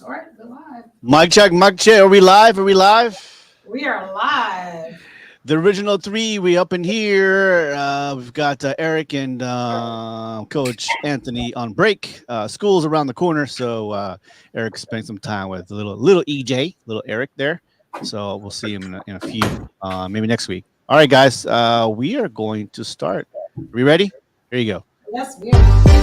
All right, we're live. Mic check, mic check. Are we live? Are we live? We are live. The original three, we up in here. We've got Eric and Coach Anthony on break. School's around the corner, so Eric spent some time with little EJ, little Eric there. So we'll see him in a few, maybe next week. All right, guys, we are going to start. Are we ready? Here you go. Yes, we are.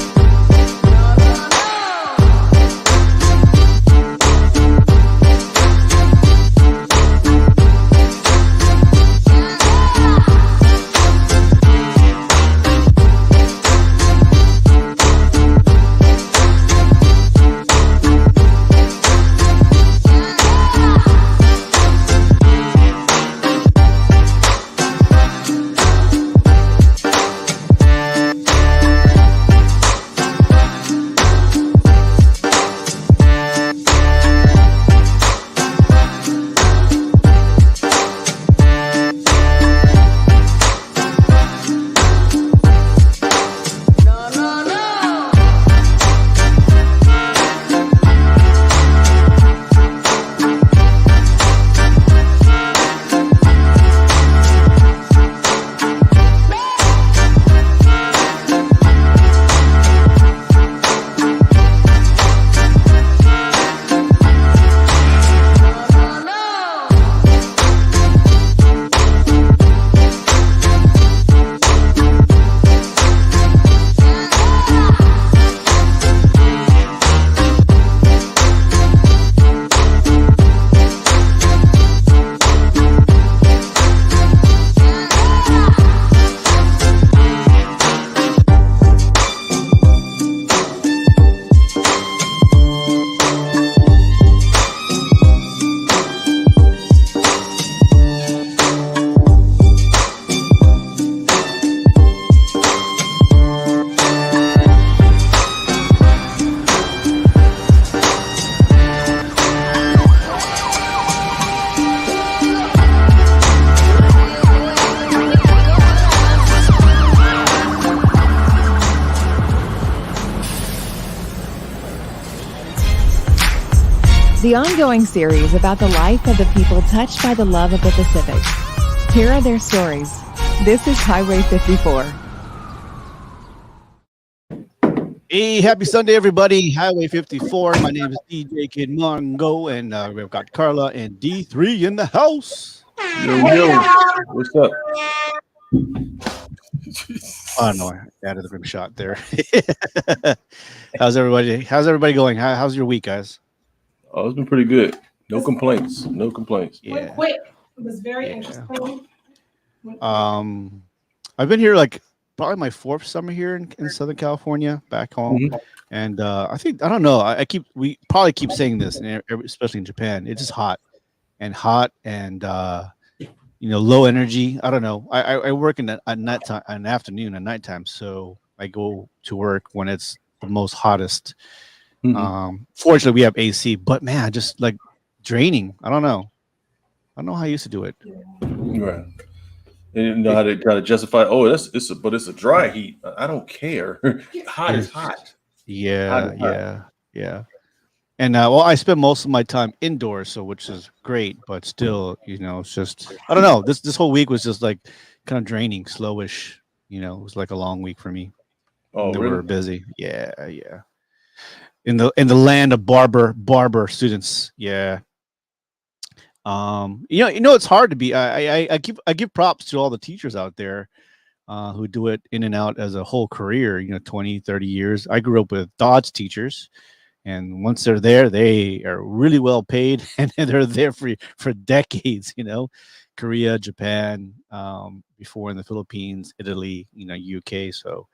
The ongoing series about the life of the people touched by the love of the Pacific. Here are their stories. This is Highway 54. Hey, happy Sunday, everybody. Highway 54. My name is DJ Kid Mongo, and we've got Carla and D3 in the house. Yo, what's up? Oh, no, I added the rim shot there. How's everybody going? How's your week, guys? Oh, it's been pretty good. No complaints. No complaints. Went quick. It was very interesting. I've been here like probably my fourth summer here in Southern California, back home, and I don't know. We probably keep saying this, especially in Japan. It's just hot, and low energy. I don't know. I work in at nighttime, an afternoon, and nighttime, so I go to work when it's the most hottest. Fortunately, we have AC, but man, just like draining. I don't know how I used to do it. Right. And you know how to kind of justify. Oh, it's a dry heat. I don't care. Hot is hot. Yeah. And I spend most of my time indoors, so which is great, but still, it's just I don't know. This whole week was just like kind of draining, slowish. It was like a long week for me. Oh, we really? were busy. Yeah. In the land of barber students. Yeah. It's hard to be. I give props to all the teachers out there who do it in and out as a whole career, 20, 30 years. I grew up with Dodge teachers, and once they're there, they are really well paid, and they're there for decades, Korea, Japan, before in the Philippines, Italy, UK. So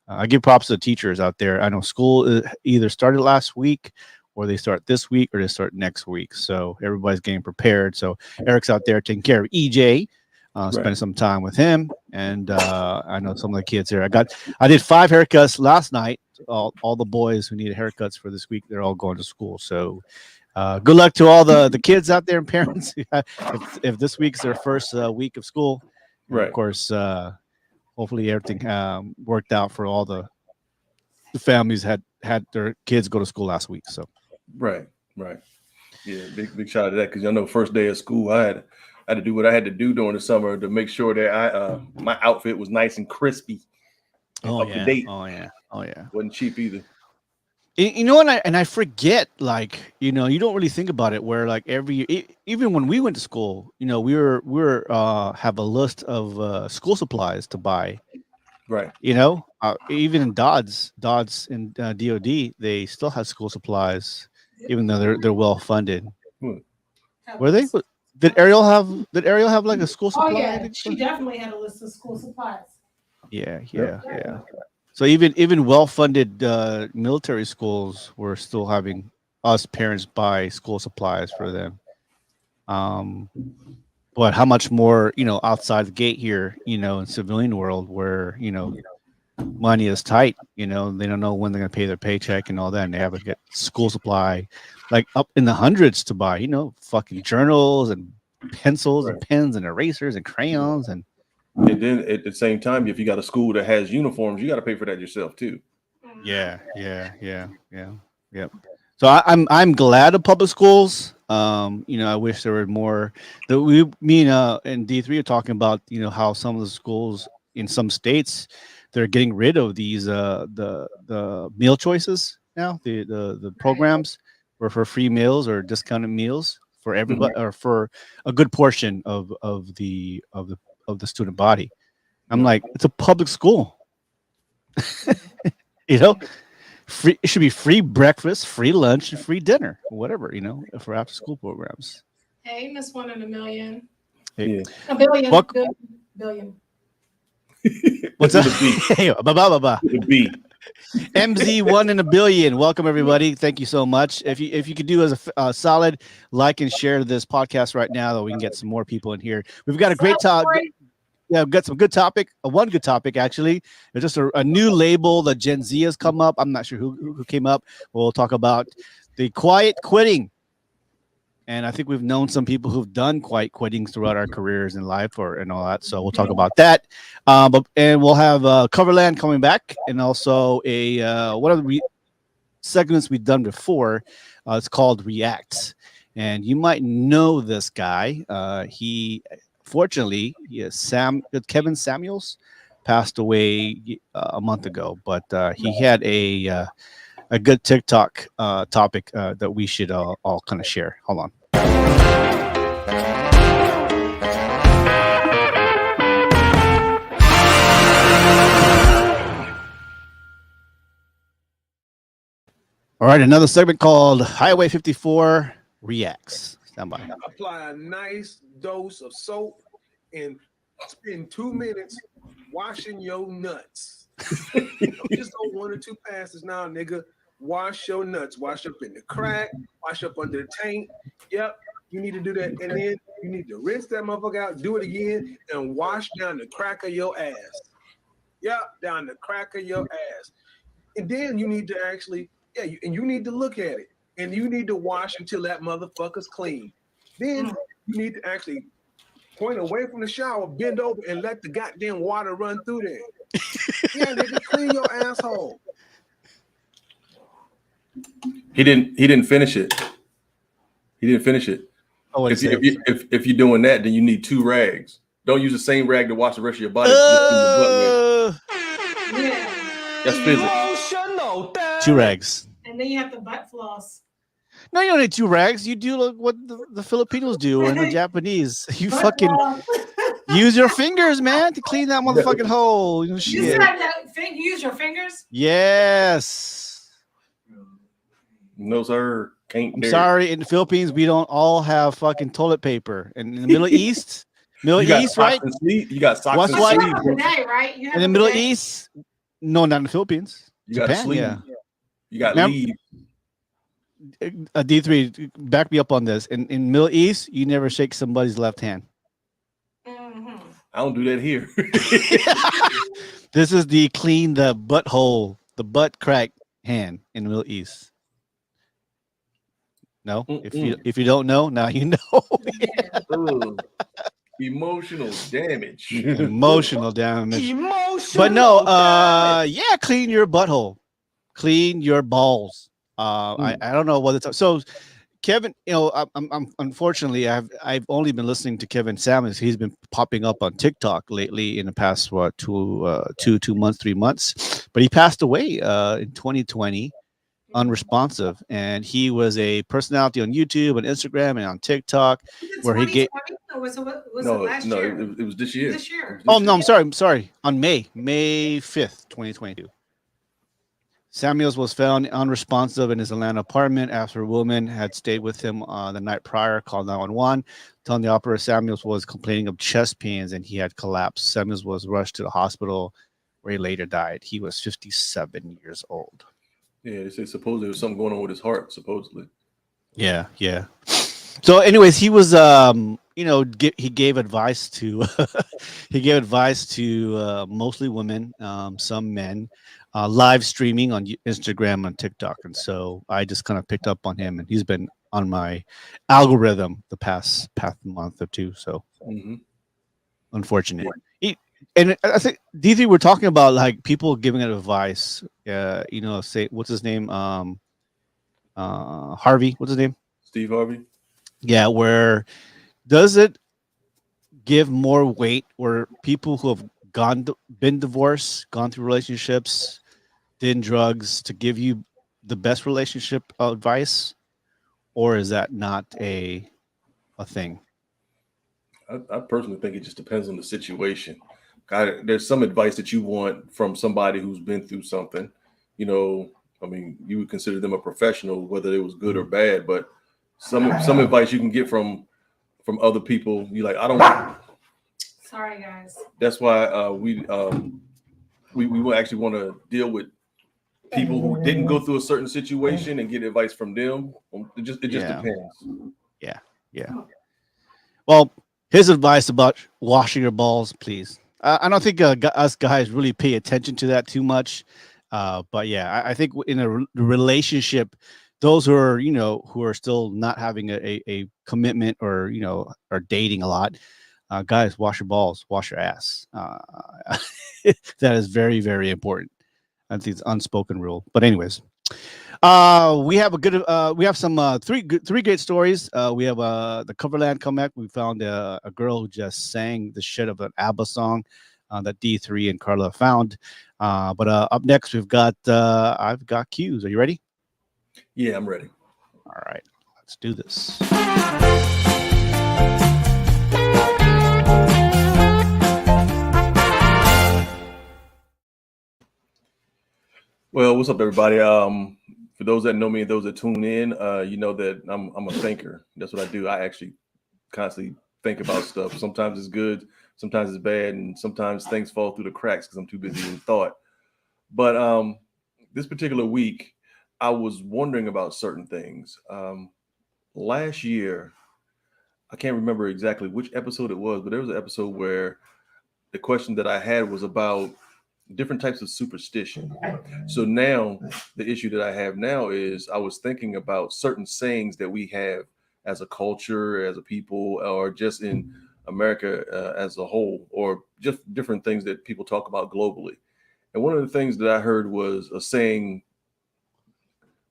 I give props to the teachers out there. I know school either started last week, or they start this week, or they start next week. So everybody's getting prepared. So Eric's out there taking care of EJ, spending some time with him. And I know some of the kids here. I did 5 haircuts last night. All the boys who needed haircuts for this week, they're all going to school. So good luck to all the kids out there and parents. if this week's their first week of school, right? Of course, hopefully everything worked out for all the families had their kids go to school last week. So right. Right. Yeah. Big shout out to that because I know first day of school I had to do what I had to do during the summer to make sure that I my outfit was nice and crispy. And Oh up to yeah. date. Oh yeah. Oh yeah. Wasn't cheap either. You know, and I forget, like, you know, you don't really think about it. Where like every year, even when we went to school, you know, we were have a list of school supplies to buy. Right. You know, even in Dodds and DoD, they still have school supplies, even though they're well funded. Were they? Did Ariel have like a school Oh supply? yeah, she definitely had a list of school supplies. Yeah. Yeah. So even well-funded military schools were still having us parents buy school supplies for them. But how much more, you know, outside the gate here, you know, in civilian world where, you know, money is tight, you know, they don't know when they're gonna pay their paycheck and all that, and they have to get school supply like up in the hundreds to buy, you know, fucking journals and pencils and pens and erasers and crayons and then at the same time, if you got a school that has uniforms, you got to pay for that yourself too. yeah. Yep. So I'm glad of public schools. You know, I wish there were more. Me and D3 are talking about, you know, how some of the schools in some states they're getting rid of these the meal choices now, the programs were for free meals or discounted meals for everybody or for a good portion of the student body. I'm like, it's a public school. You know, free. It should be free breakfast, free lunch, and free dinner, whatever, you know, for after school programs. Hey, Miss One in a Million. Hey. Yeah. A billion. Fuck. Billion. What's that? With a B. Hey, ba. With a B. MZ1 in a billion. Welcome everybody. Thank you so much. If you could do as a solid like and share this podcast right now, that we can get some more people in here. We've got a great topic. Yeah, we've got some good topic. One good topic actually. It's just a new label that Gen Z has come up. I'm not sure who came up. We'll talk about the quiet quitting. And I think we've known some people who've done quiet quitting throughout our careers in life and all that. So we'll talk about that. And we'll have Coverland coming back, and also one of the segments we've done before. It's called React, and you might know this guy. Fortunately, Kevin Samuels passed away a month ago, but he had a good TikTok topic that we should all kind of share. Hold on. All right, another segment called Highway 54 Reacts. Stand by. Apply a nice dose of soap and spend 2 minutes washing your nuts. Just go 1 or 2 passes now, nigga. Wash your nuts. Wash up in the crack. Wash up under the tank. Yep, you need to do that. And then you need to rinse that motherfucker out, do it again, and wash down the crack of your ass. Yep, down the crack of your ass. And then you need to actually, you need to look at it. And you need to wash until that motherfucker's clean. Then you need to actually point away from the shower, bend over, and let the goddamn water run through there. Yeah, nigga, clean your asshole. He didn't finish it. He didn't finish it. Oh, If you're doing that, then you need 2 rags. Don't use the same rag to wash the rest of your body. Yeah. That's physics. 2 rags. And then you have to butt floss. No, you don't need 2 rags. You do like what the Filipinos do and the Japanese. You Butt fucking floss. use your fingers, man, to clean that motherfucking hole. You know, You shit. said that thing, use your fingers? Yes. No, sir. Can't I'm dare. sorry. In the Philippines, we don't all have fucking toilet paper. And in the Middle East, You got East, socks right? and sleeves. You got socks What's and what? You sleeves. have a bidet, right? You have In the a Middle bidet? East, no, not in the Philippines. You got Japan, sleeves. yeah. You got Ma'am? leaves. D3, back me up on this. In Middle East, you never shake somebody's left hand. Mhm. I don't do that here. This is the clean the butthole, the butt crack hand in the Middle East. No, if you don't know, now you know. Ugh. Emotional damage. Emotional damage. But no, yeah, clean your butthole, clean your balls. I don't know what it's so. Kevin, I'm unfortunately I've only been listening to Kevin Samuels. He's been popping up on TikTok lately in the past 2 months, 3 months. But he passed away in 2020, unresponsive, and he was a personality on YouTube and Instagram and on TikTok. Was it Where he get- 2020 or was it No, last no, year? it was this year. This year. Oh no, I'm sorry. On May 5th, 2022. Samuels was found unresponsive in his Atlanta apartment after a woman had stayed with him the night prior, called 911, telling the operator Samuels was complaining of chest pains and he had collapsed. Samuels was rushed to the hospital where he later died. He was 57 years old. Yeah, they say supposedly there was something going on with his heart, supposedly. Yeah. So, anyways, he was, he gave advice to, mostly women, some men, live streaming on Instagram and TikTok, and so I just kind of picked up on him, and he's been on my algorithm the past month or two. So, unfortunate. And I think D3, we're talking about like people giving advice. Say what's his name? Harvey. What's his name? Steve Harvey. Yeah, where does it give more weight where people who have been divorced, gone through relationships, did drugs to give you the best relationship advice, or is that not a thing? I personally think it just depends on the situation. There's some advice that you want from somebody who's been through something. You would consider them a professional, whether it was good or bad, but some advice you can get from other people. You like, I don't. Sorry, guys. That's why we will actually want to deal with people who didn't go through a certain situation and get advice from them. It just depends. Yeah. Well, his advice about washing your balls, please. I don't think us guys really pay attention to that too much. But yeah, I think in a relationship, those who are still not having a commitment or are dating a lot, guys, wash your balls, wash your ass. That is very, very important. I think it's unspoken rule. But anyways, we have some three great stories. We have the Coverland comeback. We found a girl who just sang the shit of an ABBA song that D3 and Carla found. But up next, I've got cues. Are you ready? Yeah, I'm ready. All right, let's do this. Well, what's up, everybody? For those that know me and those that tune in, you know that I'm a thinker. That's what I do. I actually constantly think about stuff. Sometimes it's good, sometimes it's bad, and sometimes things fall through the cracks because I'm too busy in thought. But this particular week, I was wondering about certain things. Last year, I can't remember exactly which episode it was, but there was an episode where the question that I had was about different types of superstition. So now the issue that I have now is I was thinking about certain sayings that we have as a culture, as a people, or just in America as a whole, or just different things that people talk about globally. And one of the things that I heard was a saying,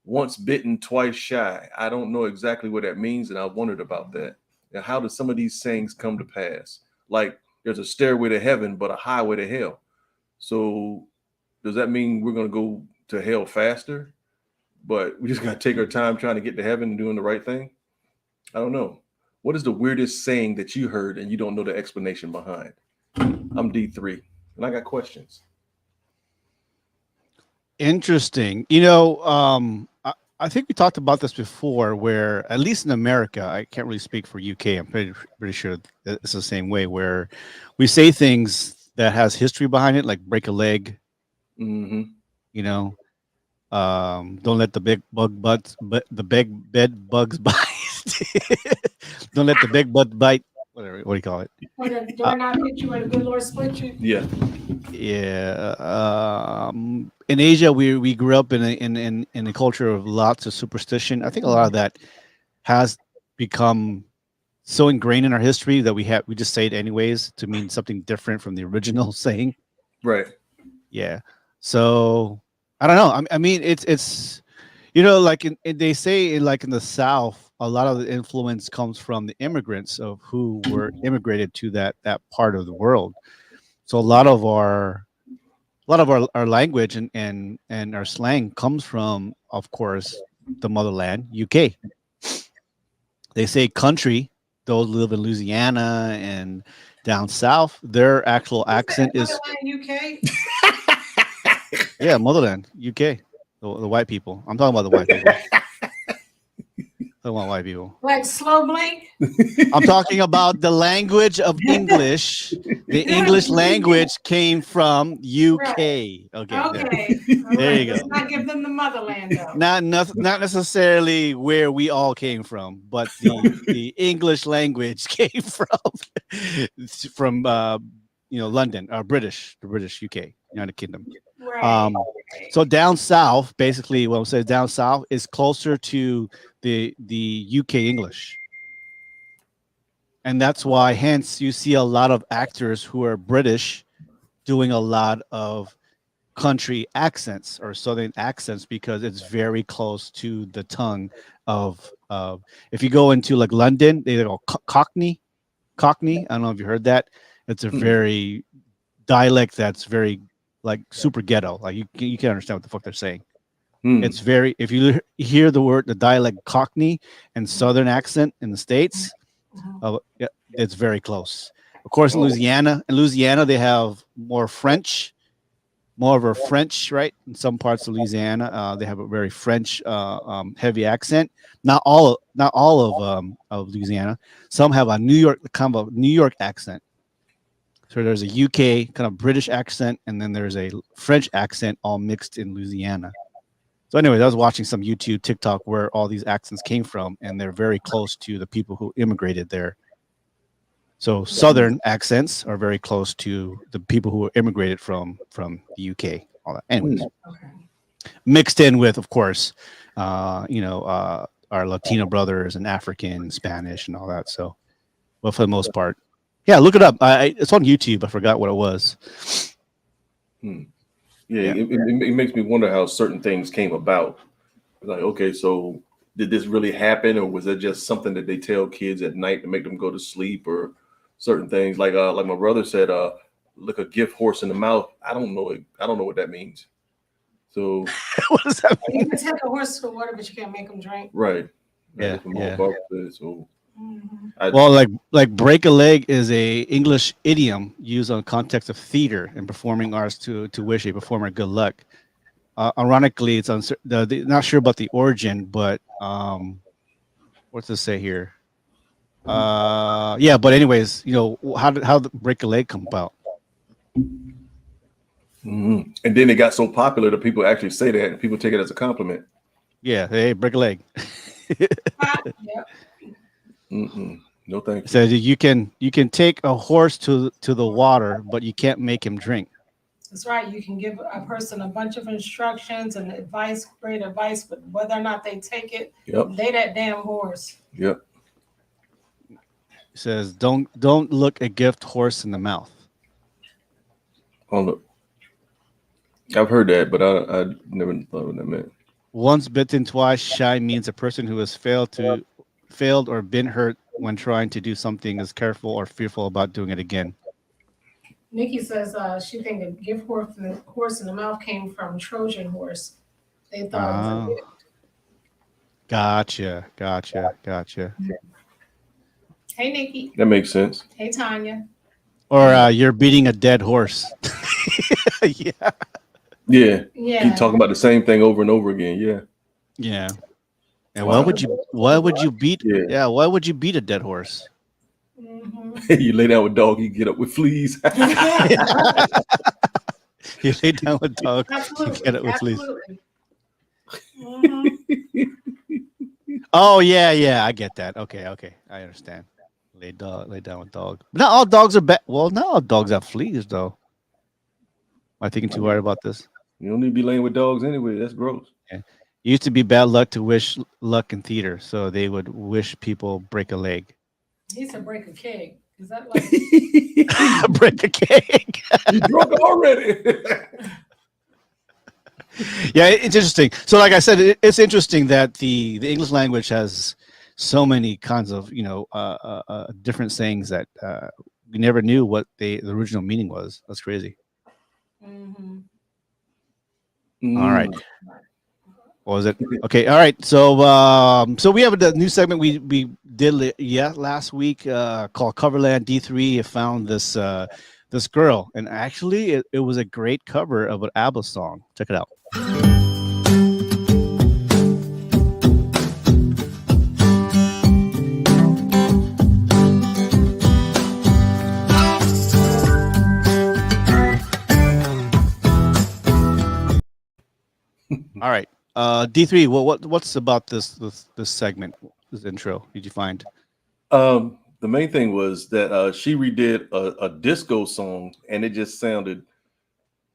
once bitten, twice shy. I don't know exactly what that means, and I wondered about that. And how do some of these sayings come to pass? Like there's a stairway to heaven, but a highway to hell. So does that mean we're going to go to hell faster, but we just got to take our time trying to get to heaven and doing the right thing? I don't know. What is the weirdest saying that you heard and you don't know the explanation behind? I'm D3 and I got questions. Interesting. I think we talked about this before, where at least in America, I can't really speak for UK. I'm pretty sure it's the same way, where we say things that has history behind it, like break a leg. Mm-hmm. Don't let the big bed bugs bite. Don't let the big bug bite. Whatever. What do you call it? Or the doorknob hit you, or the good Lord split you. Yeah. In Asia, we grew up in a culture of lots of superstition. I think a lot of that has become so ingrained in our history that we just say it anyways to mean something different from the original saying. Right. Yeah. So I don't know. I mean, it's You know, like they say, like in the South, a lot of the influence comes from the immigrants of who were immigrated to that part of the world. So a lot of our language and our slang comes from, of course, the motherland, UK. They say country. Those who live in Louisiana and down south, their actual accent is UK. motherland, UK. The white people. I'm talking about the white people. Talking about white people. Like slow blink. I'm talking about the language of English. The English language came from UK. Okay. Okay. There you go. Let's not give them the motherland though. Not necessarily where we all came from, but the English language came from London, the British UK, United Kingdom. Right. So down south, basically, what I'm saying down south is closer to the UK English, and that's why, hence, you see a lot of actors who are British doing a lot of country accents or southern accents because it's very close to the tongue of. If you go into like London, they go Cockney. I don't know if you heard that. It's a very dialect that's very like super ghetto. Like you can't understand what the fuck they're saying. It's very, if you hear the dialect Cockney and Southern accent in the States, it's very close. Of course, in Louisiana, they have more of a French, right? In some parts of Louisiana, they have a very French heavy accent. Not all of Louisiana. Some have a New York accent. So there's a UK kind of British accent, and then there's a French accent all mixed in Louisiana. So anyways, I was watching some YouTube, TikTok, where all these accents came from, and they're very close to the people who immigrated there. So Southern accents are very close to the people who immigrated from the UK. All that, anyways, mixed in with, of course, our Latino brothers and African, Spanish, and all that. So, but for the most part, yeah, look it up. It's on YouTube. I forgot what it was. Yeah, it makes me wonder how certain things came about. Like, okay, so did this really happen, or was it just something that they tell kids at night to make them go to sleep, or certain things? Like my brother said, look a gift horse in the mouth. I don't know what that means. So What does that mean? You can take a horse to the water, but you can't make them drink. right. Yeah, That's what yeah. my father said, so Well, like break a leg is a English idiom used on context of theater and performing arts to wish a performer good luck. Ironically, it's not sure about the origin, but what's it say here? But anyways, how did break a leg come about? and then it got so popular that people actually say that, and people take it as a compliment. Yeah, hey, break a leg. Yep. No, thank you. It says you can take a horse to the water, but you can't make him drink. That's right. You can give a person a bunch of instructions and great advice, but whether or not they take it, Yep. they that damn horse. Yep. It says don't look a gift horse in the mouth. Oh, look. I've heard that, but I never thought what that meant. Once bitten, twice shy means a person who has failed or been hurt when trying to do something is careful or fearful about doing it again. Nikki says she think a gift horse in the mouth came from Trojan horse. They thought it was a gift. Gotcha. Hey, Nikki. That makes sense. Hey, Tanya. Or you're beating a dead horse. Yeah. Yeah. Yeah. Keep talking about the same thing over and over again. Yeah. Yeah. And why would you beat? Yeah. Yeah. Why would you beat a dead horse? You lay down with dog, you get up with fleas. You lay down with dog. Absolutely. You get it with fleas. Absolutely. Mhm. Oh yeah, I get that. Okay, I understand. Lay down with dog. Not all dogs are bad. Well, not all dogs have fleas, though. Am I thinking too hard about this? You don't need to be laying with dogs anyway. That's gross. It used to be bad luck to wish luck in theater, so they would wish people break a leg. He said break a keg. Is that like Break a cake. You drunk already. Yeah, it's interesting. So, like I said, it's interesting that the English language has so many kinds of different sayings that we never knew what the original meaning was. That's crazy. Mhm. All right. Mm. What was it? Okay. All right. So so we have a new segment we did last week called Coverland D3. I found this this girl, and actually it was a great cover of an ABBA song. Check it out. All right. D3, what's about this segment, this intro? Did you find? The main thing was that she redid a disco song, and it just sounded,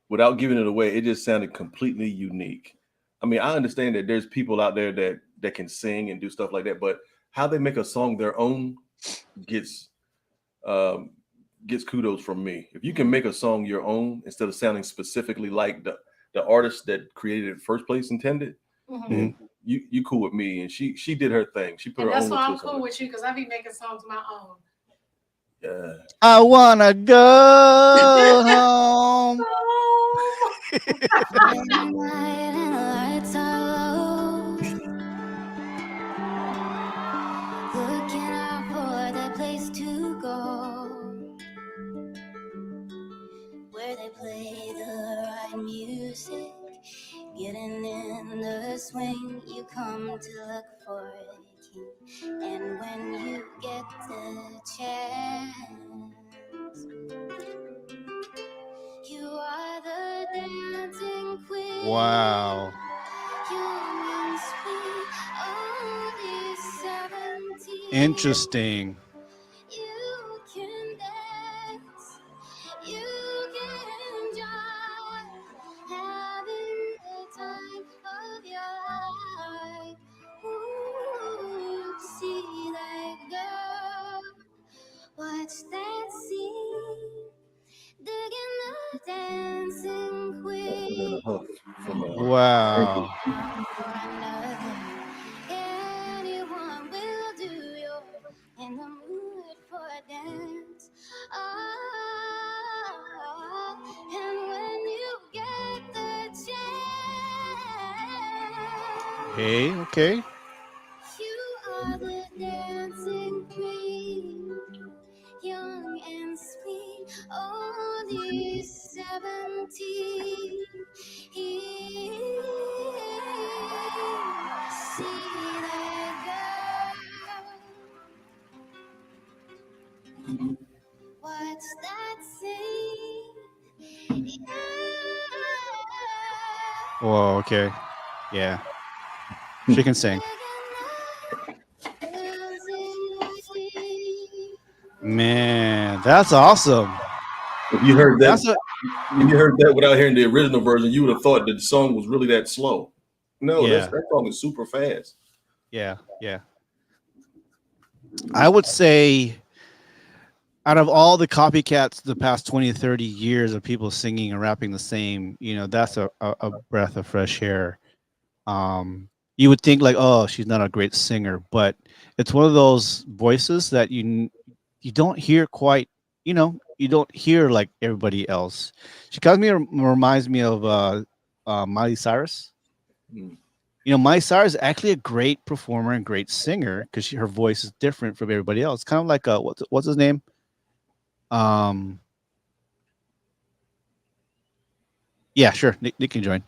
without giving it away, it just sounded completely unique. I mean, I understand that there's people out there that can sing and do stuff like that, but how they make a song their own gets kudos from me. If you can make a song your own instead of sounding specifically like the artist that created it in the first place intended, Mhm. then you cool with me. And she did her thing. She put And her that's own why I'm twist on cool it. with you because I be making songs my own. Yeah. I wanna go home. Looking out for that place to go where they play the right music, getting in the swing. You come to look for a king, and when you get the chance, you are the dancing queen. Wow. Young and sweet, only 17. Interesting. You can dance, you can enjoy, having the time of your life. Ooh, see that girl, watch that scene, digging the dancing queen. Wow. Anyone will do. You're in the mood for a dance. Oh, and when you get the chance, Hey, okay. you are the dancing queen, young and sweet, only 17. See that girl? What's that scene? Whoa, okay. Yeah. She can sing. Man, that's awesome. If you heard that, That's a if you heard that without hearing the original version, you would have thought that the song was really that slow. No, Yeah. that song is super fast. yeah. I would say out of all the copycats the past 20 to 30 years of people singing and rapping the same, that's a breath of fresh air. You would think like, oh, she's not a great singer, but it's one of those voices that you don't hear quite, you don't hear like everybody else. She kind of reminds me of Miley Cyrus. Mm. Miley Cyrus is actually a great performer and great singer because her voice is different from everybody else. Kind of like what's his name? Yeah, sure. Nick can join.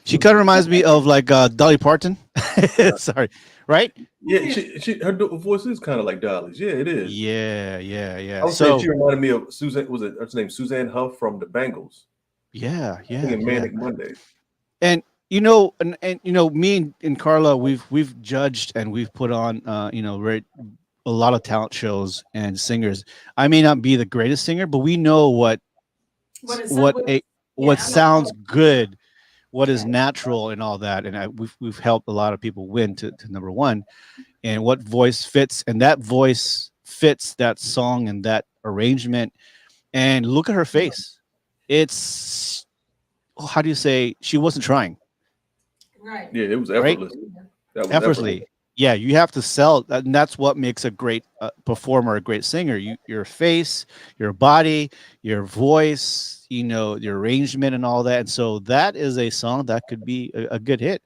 She kind of reminds me of like Dolly Parton. Sorry, right? Yeah, her voice is kind of like Dolly's. Yeah, it is. Yeah. I would say she reminded me of Suzanne. Was it her name? Suzanne Huff from the Bangles. Yeah. Manic Monday. And me and Carla, we've judged and we've put on a lot of talent shows and singers. I may not be the greatest singer, but we know what sounds good, what is natural, and all that. And we've helped a lot of people win to number one, and what voice fits, and that voice fits that song and that arrangement. And look at her face; it's how do you say, she wasn't trying. Right. Yeah, it was Right? effortless. That was Effortlessly. Yeah, you have to sell, and that's what makes a great performer, a great singer. Your face, your body, your voice, your arrangement and all that. And so that is a song that could be a good hit.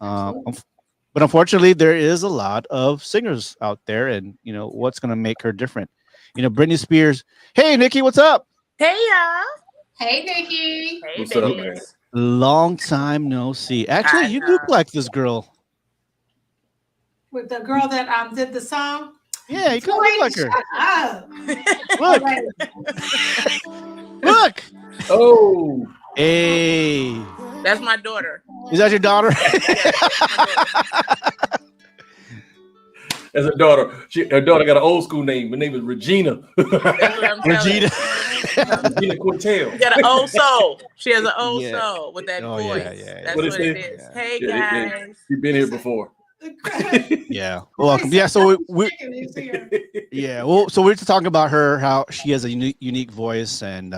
But unfortunately, there is a lot of singers out there, and what's going to make her different. Britney Spears. Hey, Nikki, what's up? Hey y'all. Hey, Nikki. Hey What's up, babies. Long time no see. Actually, I you know. look like this girl. With the girl that did the song. Yeah, you kind of look like her. Shut up. Look, look. Oh, Hey, That's my daughter. is that your daughter? as a daughter, her daughter got an old school name. Her name is Regina. That's what I'm telling Regina. Regina Quintel. you. Got an old soul. She has an old Yeah. soul with that Oh, voice. yeah, yeah. That's What what is it it? is. Yeah. Hey Yeah, guys. She's been here before. Yeah. Well, welcome. Yeah. So we yeah. Well, so we're just talking about her, how she has a unique voice and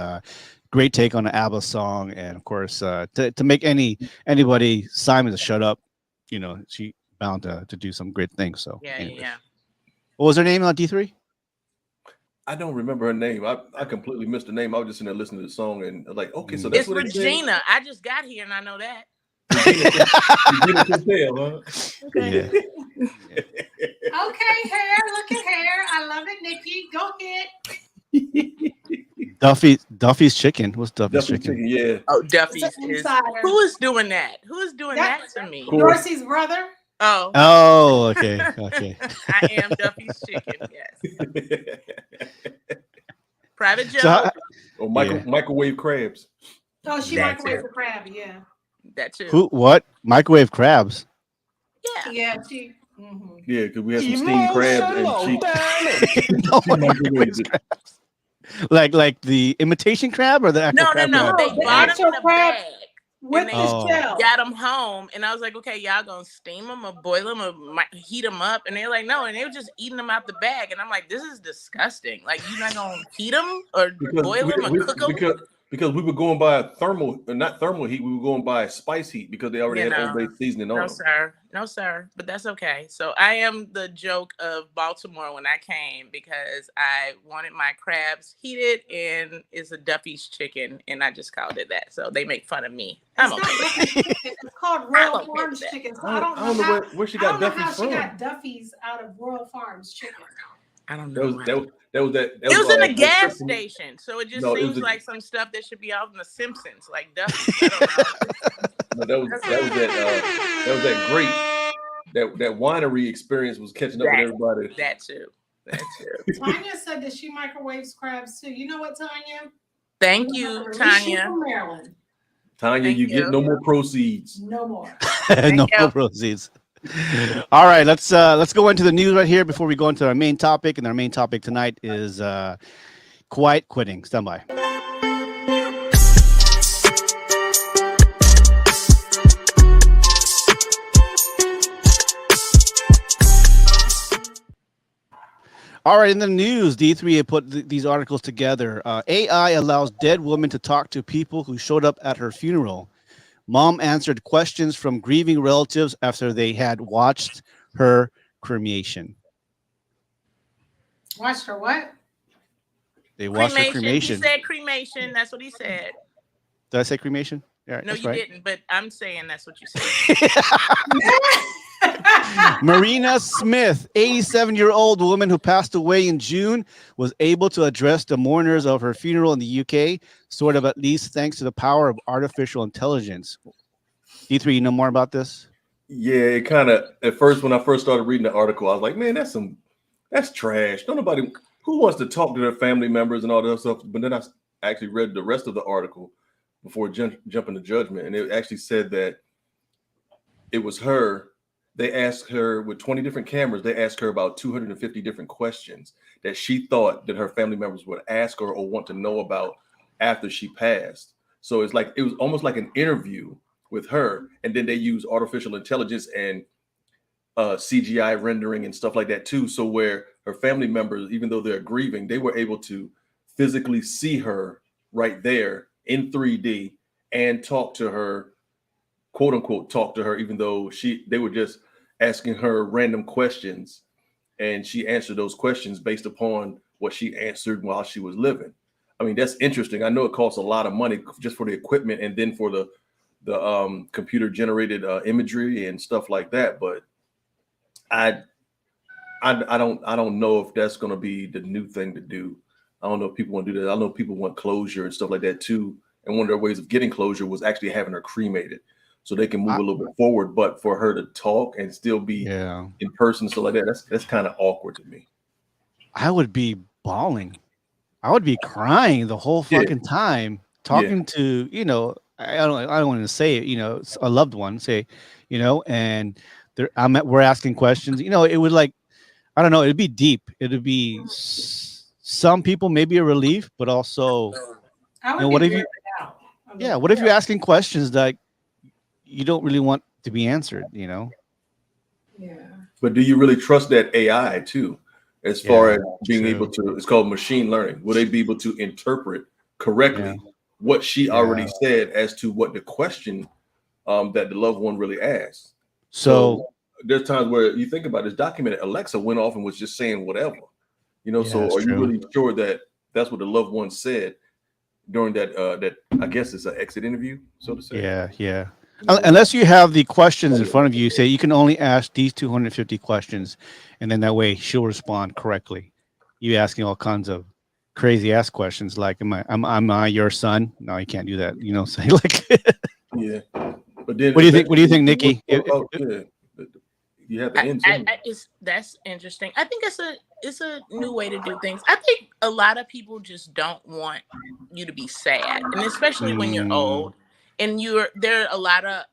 great take on the ABBA song, and of course, to make anybody Simon to shut up, she bound to do some great things. So Yeah, anyways. yeah. What was her name on D3? I don't remember her name. I completely missed her name. I was just in there listening to the song and like, okay, so that's It's what it said? Regina. I just got here and I know that. Regina Quintel, huh? Yeah. Okay, hair. Look at hair. I love it, Nikki. Go ahead. Duffy's Chicken. What's Duffy's Definitely Chicken? thinking, yeah. Oh, Duffy's It's an is. insider. Who is doing that? Who is doing that to me? Cool. Dorsey's brother. Oh, Oh, okay, okay. I am Duffy's Chicken. Yes. Private joke. So, Or Yeah. microwave crabs. Oh, she That's microwaved it. the crab. Yeah. that too. who? What? Microwave crabs? Yeah. Yeah. She. Mhm. Yeah, because we had some steamed crabs and she No, microwaved it. like the imitation crab or the actual No, no, crab? no. crab? They The bought them actual in a crab. bag. With they the Oh. shell. Got them home, and I was like, okay, y'all gonna steam them or boil them or heat them up? And they're like, no, and they were just eating them out the bag, and I'm like, this is disgusting. Like, you're not gonna heat them or boil them or cook them? Because we were going by not thermal heat, we were going by spice heat because they already You had know. Old Bay seasoning on No, them. sir. No, sir. But that's okay. So I am the joke of Baltimore when I came because I wanted my crabs heated, and it's a Duffy's Chicken, and I just called it that. So they make fun of me. I'm It's okay. not Duffy's chicken. It's called I'm Royal okay with Farms that. chicken. So I I don't don't know know how. where she I got don't know how Duffy's she from. got Duffy's out of Royal Farms chicken. I don't That know. was why. that was that. It was in a that gas Christmas- station, so it just No, it seems was a- like some stuff that should be out in The Simpsons, like Duffy's. I don't know. No, that was that great that winery experience was catching up with everybody. That too. That too. Tanya said that she microwaves crabs too. You know what, Tanya? Thank you, At least she's Tanya. from Maryland. Tanya, Thank you you. get no more proceeds. No more. No you. proceeds. All right, let's go into the news right here before we go into our main topic. And our main topic tonight is quiet quitting. Stand by. All right, in the news, D3 had put these articles together. AI allows dead woman to talk to people who showed up at her funeral. Mom answered questions from grieving relatives after they had watched her cremation. Watched her what? They watched her He cremation. said cremation. That's what he said. Did I say cremation? Yeah, No, that's you right. didn't, but I'm saying that's what you said. Marina Smith, 87-year-old woman who passed away in June, was able to address the mourners of her funeral in the UK, sort of at least thanks to the power of artificial intelligence. D3, you know more about this? Yeah, it kind of at first when I first started reading the article, I was like, man, that's trash. Don't nobody who wants to talk to their family members and all that stuff. But then I actually read the rest of the article before jumping to judgment, and it actually said that it was her. They asked her with 20 different cameras. They asked her about 250 different questions that she thought that her family members would ask her or want to know about after she passed. So it's like it was almost like an interview with her, and then they use artificial intelligence and CGI rendering and stuff like that too. So where her family members, even though they're grieving, they were able to physically see her right there in 3D and talk to her, quote unquote, talk to her, even though they were just asking her random questions, and she answered those questions based upon what she answered while she was living. I mean, that's interesting. I know it costs a lot of money just for the equipment and then for the computer generated imagery and stuff like that. But I don't know if that's going to be the new thing to do. I don't know if people want to do that. I know people want closure and stuff like that too. And one of their ways of getting closure was actually having her cremated so they can move a little bit forward. But for her to talk and still be in person, stuff like that, that's kind of awkward to me. I would be bawling. I would be crying the whole fucking time talking to, you know, I don't want to say it, you know, a loved one, say, you know, and we're asking questions, you know, it would like, I don't know, it'd be deep. It'd be some people maybe a relief, but also, you know, what if you, what if you're asking questions that you don't really want to be answered, you know? Yeah. But do you really trust that AI too? As far as being able to, it's called machine learning. Will they be able to interpret correctly what she already said as to what the question that the loved one really asked? So there's times where you think about this documented, Alexa went off and was just saying whatever, you know. So are you really sure that that's what the loved one said during that I guess it's an exit interview, so to say? Yeah. Unless you have the questions in front of you, say you can only ask these 250 questions, and then that way she'll respond correctly. You asking all kinds of crazy ass questions like, am I your son? No, you can't do that. You know, say like But then what do you think, Nikki? You have to end soon. That's interesting. I think it's a new way to do things. I think a lot of people just don't want you to be sad, and especially when you're old. And there are a lot of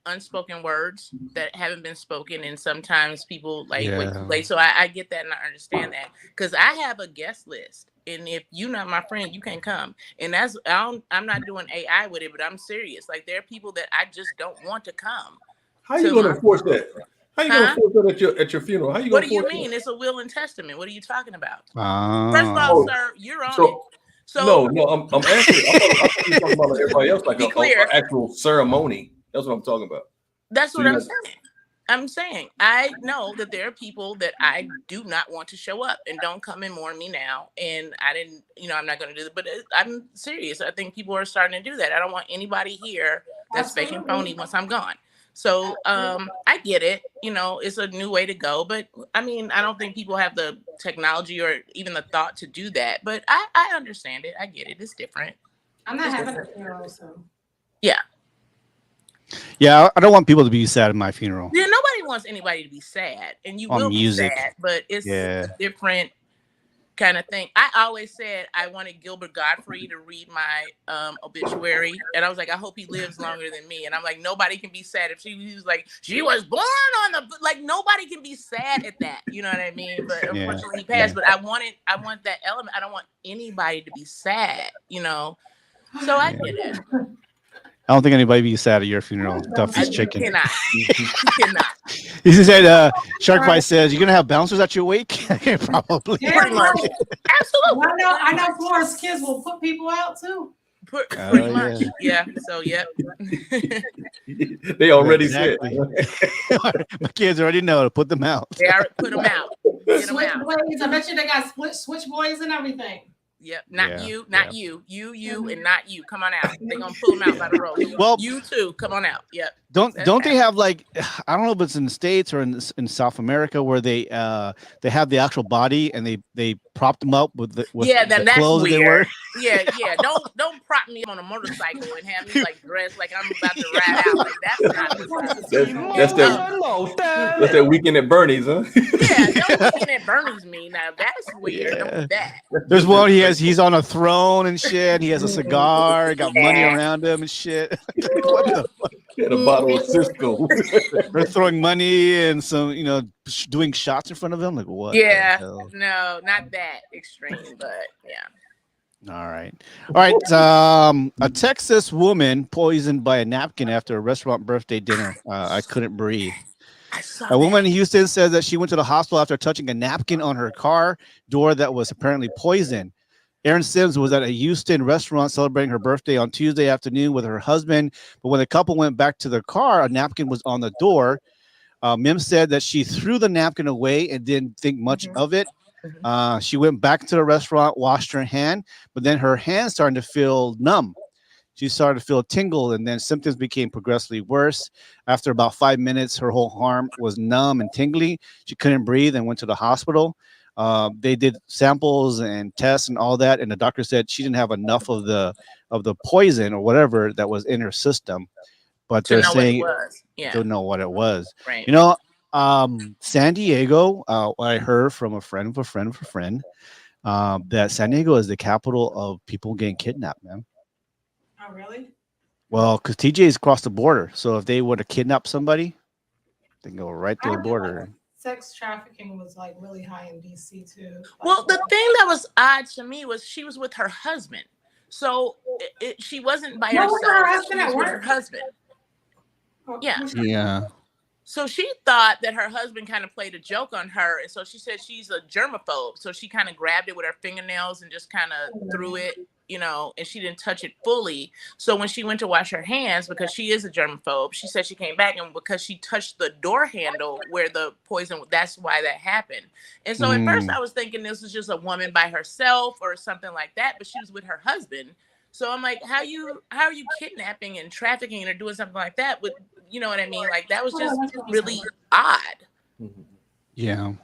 unspoken words that haven't been spoken, and sometimes people wait too late. So I get that and I understand that, because I have a guest list, and if you're not my friend, you can't come. And I'm not doing AI with it, but I'm serious. Like, there are people that I just don't want to come. How are you going to enforce that? How are you going to enforce that at your funeral? What do you mean? It's a will and testament. What are you talking about? First of all, sir, you're on it. So no, I'm actually I'm talking about like everybody else, like an actual ceremony. That's what I'm talking about. That's what I'm saying. I'm saying I know that there are people that I do not want to show up, and don't come and mourn me now. And I didn't, I'm not going to do that. But I'm serious. I think people are starting to do that. I don't want anybody here that's fake and phony once I'm gone. So I get it. It's a new way to go. But I mean, I don't think people have the technology or even the thought to do that. But I understand it. I get it. It's different. I'm not having a funeral, so. Yeah, I don't want people to be sad at my funeral. Yeah, nobody wants anybody to be sad, and you will be sad, but it's a different kind of thing. I always said I wanted Gilbert Gottfried to read my obituary, and I was like, I hope he lives longer than me. And I'm like, nobody can be sad if he was like, she was born on the, like, nobody can be sad at that. You know what I mean? But unfortunately he passed. But I want that element. I don't want anybody to be sad, So I get it. I don't think anybody be sad at your funeral. Duffy's chicken. You cannot. He said, Shark Fight says, you're going to have bouncers at your wake? Probably. Yeah, pretty much. Absolutely. I know Florence kids will put people out too. Pretty much. Yeah. So, yep. They already said. My kids already know to put them out. They already put them out. Get them out. Switchblades. I bet you they got switchblades and everything. Yep, you, and not you. Come on out. They're gonna pull them out by the road. You too. Come on out. Yep. Don't they have, like, I don't know if it's in the States or in South America, where they have the actual body and they prop them up with the that's clothes weird. they wear? Yeah. Don't prop me on a motorcycle and have me like dressed like I'm about to ride out. Like, that's not. That's that weekend at Bernie's, huh? Yeah, don't weekend at Bernie's me. Now that's weird. Don't do that. There's one he's on a throne and shit. He has a cigar, got money around him and shit. What the fuck? Had a bottle of Cisco. They're throwing money and some, doing shots in front of them. Like, what? Yeah, no, not that extreme, but yeah. All right. A Texas woman poisoned by a napkin after a restaurant birthday dinner. I couldn't breathe. A woman in Houston says that she went to the hospital after touching a napkin on her car door that was apparently poisoned. Erin Sims was at a Houston restaurant celebrating her birthday on Tuesday afternoon with her husband. But when the couple went back to their car, a napkin was on the door. Mims said that she threw the napkin away and didn't think much of it. She went back to the restaurant, washed her hand, but then her hand started to feel numb. She started to feel a tingle, and then symptoms became progressively worse. After about 5 minutes, her whole arm was numb and tingly. She couldn't breathe and went to the hospital. They did samples and tests and all that, and the doctor said she didn't have enough of the poison or whatever that was in her system. But To they're know saying what it was. Yeah. don't know what it was. Right. You know, San Diego. I heard from a friend of a friend of a friend that San Diego is the capital of people getting kidnapped, man. Oh, really? Well, because TJ is across the border, so if they were to kidnap somebody, they can go right to the border. Sex trafficking was like really high in DC too. Like, Well, the thing that was odd to me was she was with her husband. So she wasn't by No, herself. with her husband She at was with her work? husband. oh, Yeah. Yeah. So she thought that her husband kind of played a joke on her. And so she said she's a germaphobe. So she kind of grabbed it with her fingernails and just kind of threw it, you know, and she didn't touch it fully. So when she went to wash her hands, because she is a germaphobe, she said she came back, and because she touched the door handle where the poison, that's why that happened. And so at first I was thinking this was just a woman by herself or something like that, but she was with her husband. So I'm like, how are you kidnapping and trafficking or doing something like that with, you know what I mean? Like that was just really odd. Yeah.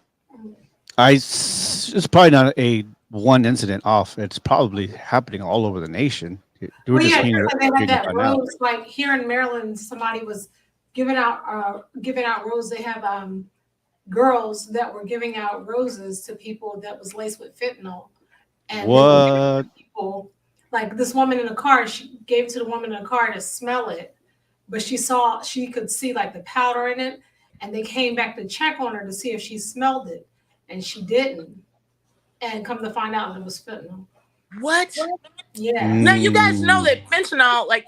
It's probably not a one incident off. It's probably happening all over the nation. We're Well, just yeah, hearing they had hearing that it by now. rose. Like here in Maryland, somebody was giving out roses. They have girls that were giving out roses to people that was laced with fentanyl. And they were giving it to people, like this woman in the car, she gave it to the woman in the car to smell it, but she could see like the powder in it, and they came back to check on her to see if she smelled it, and she didn't. And come to find out it was fentanyl. What? Yeah. Now you guys know that fentanyl, like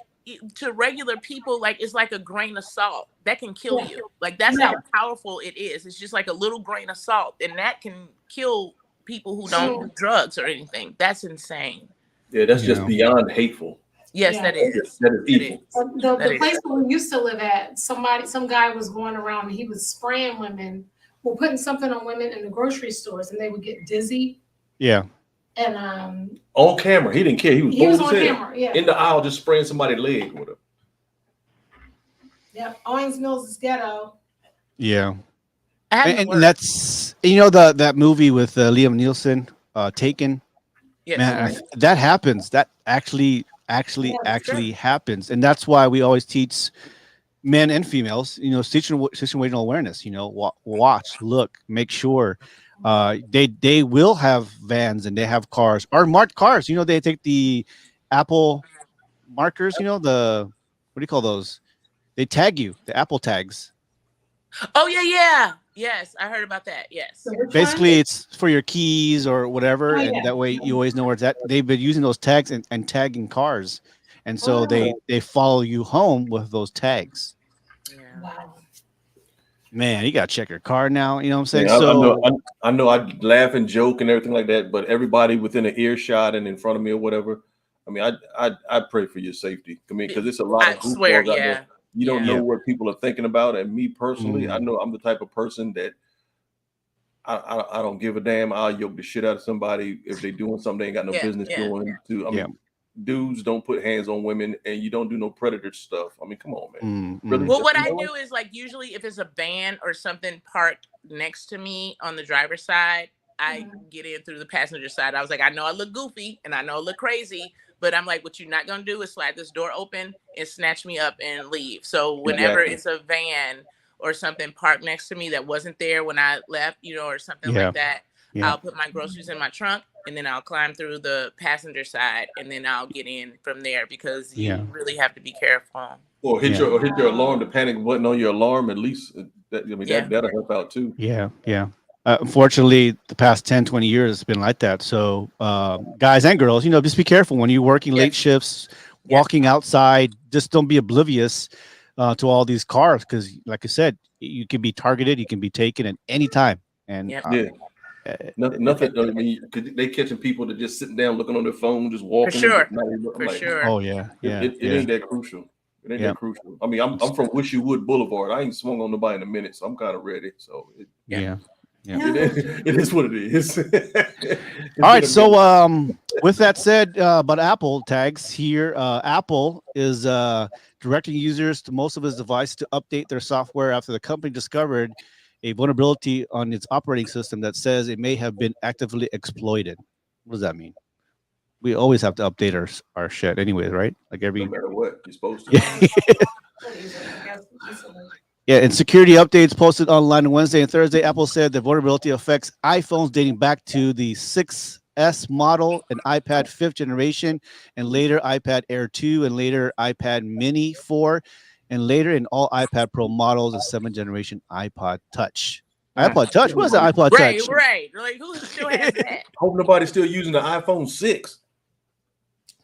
to regular people, like it's like a grain of salt that can kill you. Like that's how powerful it is. It's just like a little grain of salt, and that can kill people who don't do drugs or anything. That's insane. Yeah, that's just beyond hateful. Yes, Yeah. that is. That is evil. The place where we used to live at, some guy was going around and he was spraying women, or putting something on women in the grocery stores, and they would get dizzy. Yeah. And On camera, he didn't care. He was bold on as hell. camera, yeah. In the aisle, just spraying somebody's leg with it. Yeah, Owings Mills is ghetto. Yeah. I haven't And worked. that's, you know, that movie with Liam Neeson, Taken. Yes. Man, that happens. That actually happens, and that's why we always teach men and females, you know, situational awareness. You know, watch, look, make sure. They will have vans and they have cars or marked cars. You know, they take the Apple markers. You know, what do you call those? They tag you, the Apple tags. Oh yeah. Yes, I heard about that. Yes. So which Basically, one? it's for your keys or whatever, Oh, and yeah. that way you always know where it's at. They've been using those tags and tagging cars, and so they follow you home with those tags. Yeah. Wow. Man, you gotta check your car now. You know what I'm saying? Yeah, So I know. I laugh and joke and everything like that, but everybody within an earshot and in front of me or whatever. I mean, I pray for your safety. I mean, because it's a lot I of swear, goofballs out there. You don't know what people are thinking about. And me personally, I know I'm the type of person that I don't give a damn. I'll yoke the shit out of somebody if they're doing something they ain't got no business doing. I mean, dudes don't put hands on women, and you don't do no predator stuff. I mean, come on, man. Really, Well, what I do is like usually if it's a van or something parked next to me on the driver's side, I get in through the passenger side. I was like, I know I look goofy and I know I look crazy, but I'm like, what you're not gonna do is slide this door open and snatch me up and leave. So whenever it's a van or something parked next to me that wasn't there when I left, you know, or something like that, I'll put my groceries in my trunk and then I'll climb through the passenger side and then I'll get in from there, because you really have to be careful. Or hit your alarm, the panic button on your alarm. At least that'll help out too. Yeah. Unfortunately, the past 10, 20 years, it's been like that. So guys and girls, you know, just be careful when you're working late shifts, walking outside. Just don't be oblivious to all these cars, because like I said, you can be targeted, you can be taken at any time. And Nothing. I mean, they catching people that just sitting down, looking on their phone, just walking. sure. I'm like, sure. Oh yeah, yeah. It ain't that crucial. It ain't that crucial. I mean, I'm from Wishy Wood Boulevard. I ain't swung on nobody in a minute, so I'm kind of ready. So yeah. it is what it is. All right. So with that said, about Apple tags here, Apple is directing users to most of its devices to update their software after the company discovered a vulnerability on its operating system that says it may have been actively exploited. What does that mean? We always have to update our shit anyways, right? Like every no matter what, you're supposed to. Yeah, in security updates posted online on Wednesday and Thursday, Apple said the vulnerability affects iPhones dating back to the 6S model, and iPad 5th generation, and later iPad Air 2, and later iPad Mini 4, and later in all iPad Pro models, the 7th generation iPod Touch. iPod Touch? What is the iPod Touch? Right. Like, who still has that? Hope nobody's still using the iPhone 6.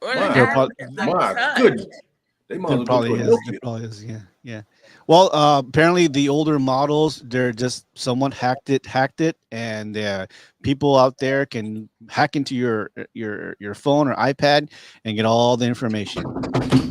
Or My goodness. They might as well Probably is. Yeah. Well, apparently the older models, they're just someone hacked it, and people out there can hack into your phone or iPad and get all the information,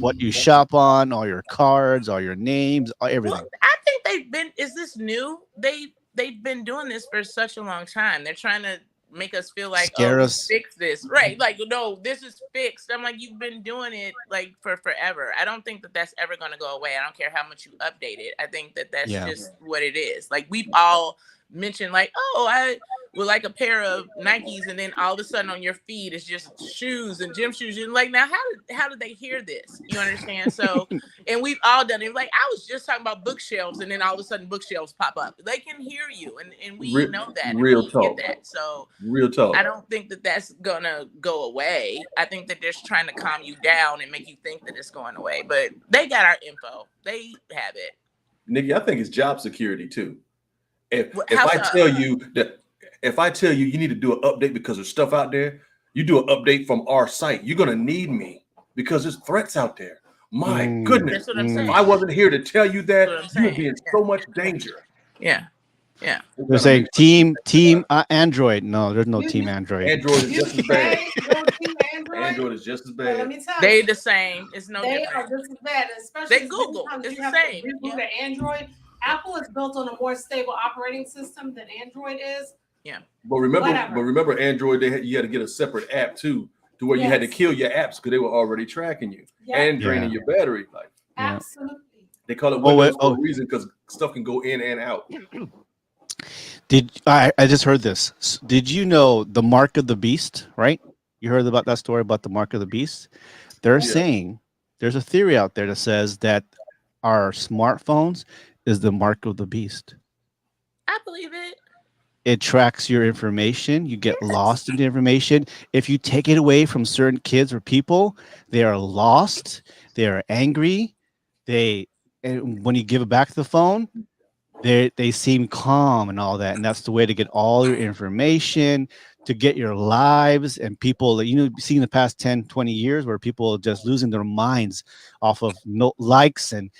what you shop on, all your cards, all your names, everything. Well, I think is this new? They've been doing this for such a long time. They're trying to make us feel like, Scare us. Fix this, right? Like, no, this is fixed. I'm like, you've been doing it like for forever. I don't think that that's ever going to go away. I don't care how much you update it. I think that that's just what it is. Like, we've all mentioned, like, oh, I would like a pair of Nikes, and then all of a sudden on your feed is just shoes and gym shoes. And like, now how did they hear this? You understand? So, and we've all done it. Like, I was just talking about bookshelves, and then all of a sudden bookshelves pop up. They can hear you, and we know that. Real talk. Get that. So real talk. I don't think that that's gonna go away. I think that they're just trying to calm you down and make you think that it's going away. But they got our info. They have it. Nikki, I think it's job security too. If I tell you you need to do an update because there's stuff out there, you do an update from our site. You're gonna need me because there's threats out there. My goodness. That's what I'm saying. If I wasn't here to tell you that, you would be in so much danger. Yeah. They're saying team Android. No, there's no team Android. Android is just as bad. Android is just as bad. Let me tell They you, the same. It's no they different. are just as bad. Especially They Google. sometimes It's you the have same. to reboot an Android. Apple is built on a more stable operating system than Android is. Yeah. But remember, Android, you had to get a separate app too, to where you had to kill your apps because they were already tracking you and draining your battery. Like, absolutely. They call it Windows for a reason because stuff can go in and out. I just heard this. Did you know the mark of the beast, right? You heard about that story about the mark of the beast? They're saying there's a theory out there that says that our smartphones is the mark of the beast. I believe it. It tracks your information. You get lost in the information. If you take it away from certain kids or people, they are lost. They are angry. And when you give it back to the phone, they seem calm and all that. And that's the way to get all your information, to get your lives. And people that see in the past 10, 20 years where people are just losing their minds off of likes and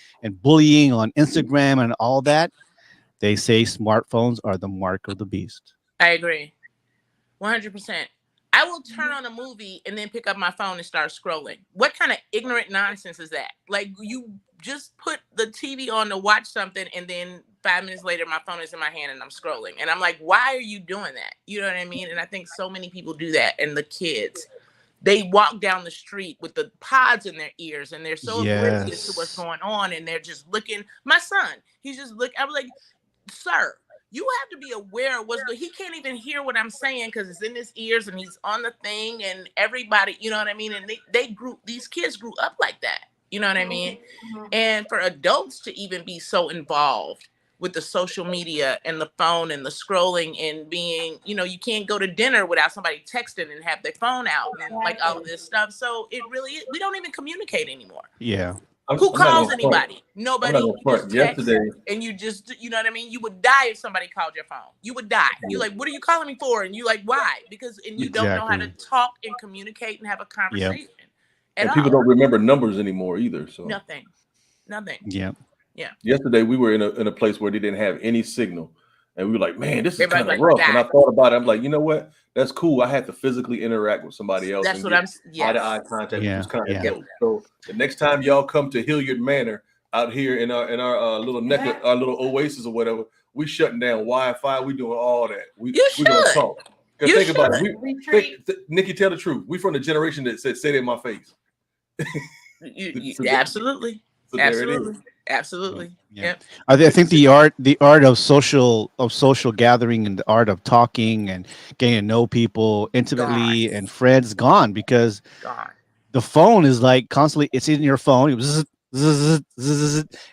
bullying on Instagram and all that. They say smartphones are the mark of the beast. I agree. 100%. I will turn on a movie and then pick up my phone and start scrolling. What kind of ignorant nonsense is that? Like, you just put the TV on to watch something, and then 5 minutes later, my phone is in my hand and I'm scrolling. And I'm like, why are you doing that? You know what I mean? And I think so many people do that. And the kids, they walk down the street with the pods in their ears, and they're so oblivious to what's going on. And they're just looking. My son, he's just looking. I was like, sir, you have to be aware of he can't even hear what I'm saying because it's in his ears and he's on the thing, and everybody, you know what I mean? And these kids grew up like that. You know what I mean? And for adults to even be so involved with the social media and the phone and the scrolling and being, you can't go to dinner without somebody texting and have their phone out and like all of this stuff. So it really is, we don't even communicate anymore. Yeah. Who calls anybody? Nobody. You just text, yesterday, and you just, you know what I mean? You would die if somebody called your phone. You would die. You're like, what are you calling me for? And you like, why? Because you don't know how to talk and communicate and have a conversation. And people don't remember numbers anymore either. So nothing. Yeah. Yesterday we were in a place where they didn't have any signal, And we were like, man, this is Everybody's kind of like rough. And I that. thought about it. I'm like, you know what? That's cool. I had to physically interact with somebody else. That's and what get I'm. Yes. eye-to-eye contact, which was kind of Yeah. dope. So the next time y'all come to Hilliard Manor out here in our little neck, our little oasis or whatever, we shutting down Wi-Fi. We doing all that. We gonna should. talk. Because You think about it. Retreat. Nikki, tell the truth. We from the generation that said, "Say it in my face." Absolutely. So there it is. Absolutely. Absolutely. Yeah. Yep. I think the art of social gathering and the art of talking and getting to know people intimately Gone. and friends gone because Gone. the phone is like constantly it's in your phone